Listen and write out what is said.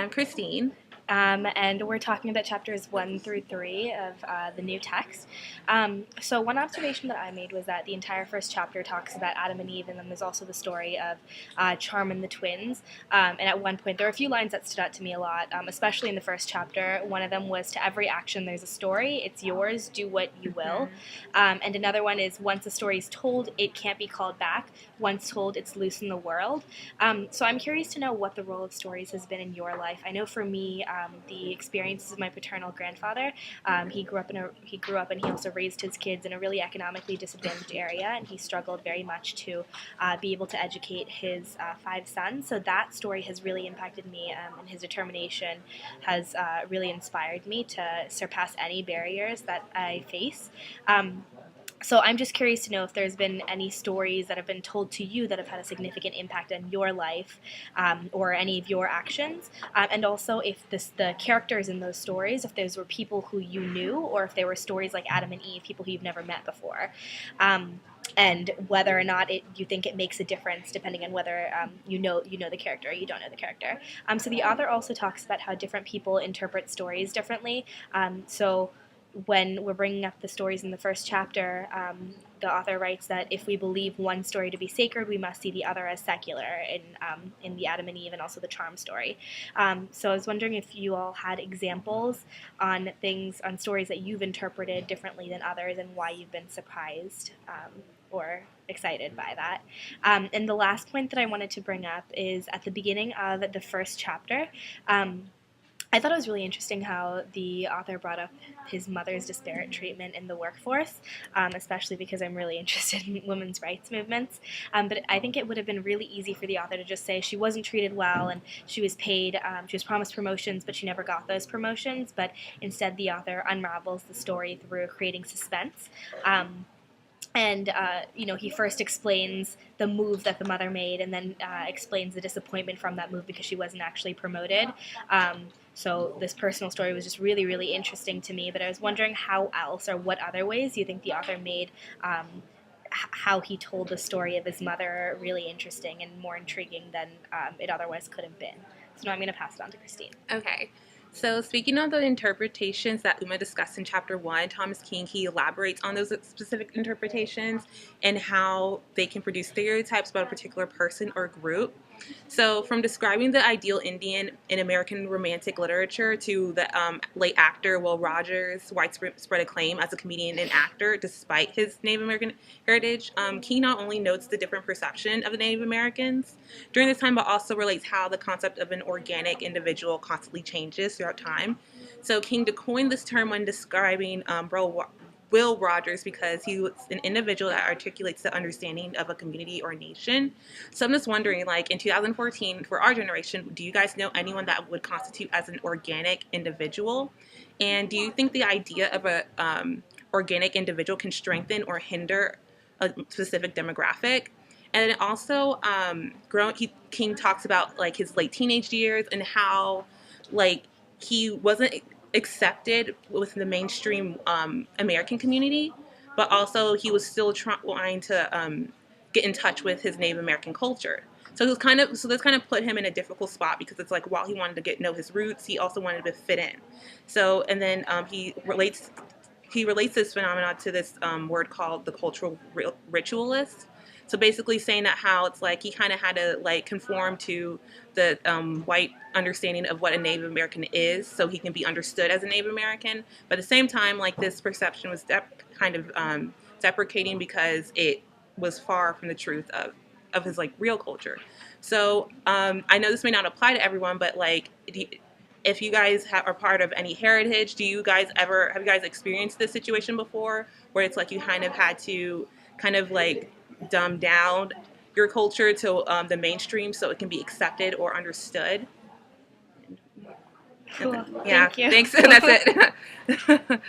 I'm Christine. And we're talking about chapters 1 through 3 of the new text. So, one observation that I made was that the entire first chapter talks about Adam and Eve, and then there's also the story of Charm and the twins. And at one point, there are a few lines that stood out to me a lot, especially in the first chapter. One of them was, "To every action, there's a story. It's yours. Do what you will." And another one is, "Once a story is told, it can't be called back. Once told, it's loose in the world." So, I'm curious to know what the role of stories has been in your life. I know for me, the experiences of my paternal grandfather. He grew up and he also raised his kids in a really economically disadvantaged area, and he struggled very much to be able to educate his 5 sons. So that story has really impacted me, and his determination has really inspired me to surpass any barriers that I face. So I'm just curious to know if there's been any stories that have been told to you that have had a significant impact on your life, or any of your actions, and also if the characters in those stories, if those were people who you knew, or if they were stories like Adam and Eve, people who you've never met before. And whether or not you think it makes a difference depending on whether you know the character or you don't know the character. So the author also talks about how different people interpret stories differently. So when we're bringing up the stories in the first chapter, the author writes that if we believe one story to be sacred, we must see the other as secular in the Adam and Eve and also the Charm story. So I was wondering if you all had examples on stories that you've interpreted differently than others and why you've been surprised or excited by that. And the last point that I wanted to bring up is at the beginning of the first chapter. I thought it was really interesting how the author brought up his mother's disparate treatment in the workforce, especially because I'm really interested in women's rights movements. But I think it would have been really easy for the author to just say she wasn't treated well and she was promised promotions, but she never got those promotions. But instead, the author unravels the story through creating suspense. And he first explains the move that the mother made, and then explains the disappointment from that move because she wasn't actually promoted. So this personal story was just really, really interesting to me. But I was wondering how else or what other ways you think the author made how he told the story of his mother really interesting and more intriguing than it otherwise could have been. So now I'm going to pass it on to Christine. Okay. So speaking of the interpretations that Uma discussed in chapter 1, Thomas King, he elaborates on those specific interpretations and how they can produce stereotypes about a particular person or group. So from describing the ideal Indian in American romantic literature to the late actor Will Rogers' widespread acclaim as a comedian and actor despite his Native American heritage, King not only notes the different perception of the Native Americans during this time, but also relates how the concept of an organic individual constantly changes throughout time. So King coined this term when describing Will Rogers because he was an individual that articulates the understanding of a community or nation. So I'm just wondering, like in 2014, for our generation, do you guys know anyone that would constitute as an organic individual? And do you think the idea of a organic individual can strengthen or hinder a specific demographic? And then also, King talks about like his late teenage years and how like he wasn't accepted within the mainstream American community, but also he was still trying to get in touch with his Native American culture. So this kind of put him in a difficult spot because it's like while he wanted to know his roots, he also wanted to fit in. So and then he relates this phenomenon to this word called the cultural ritualist. So basically saying that how it's like he kind of had to like conform to the white understanding of what a Native American is so he can be understood as a Native American. But at the same time, like this perception was kind of deprecating because it was far from the truth of his like real culture. So I know this may not apply to everyone, but like if you guys are part of any heritage, have you guys experienced this situation before where it's like you kind of had to kind of like dumb down your culture to the mainstream so it can be accepted or understood? Cool. Yeah, Thank you. thanks. That's it.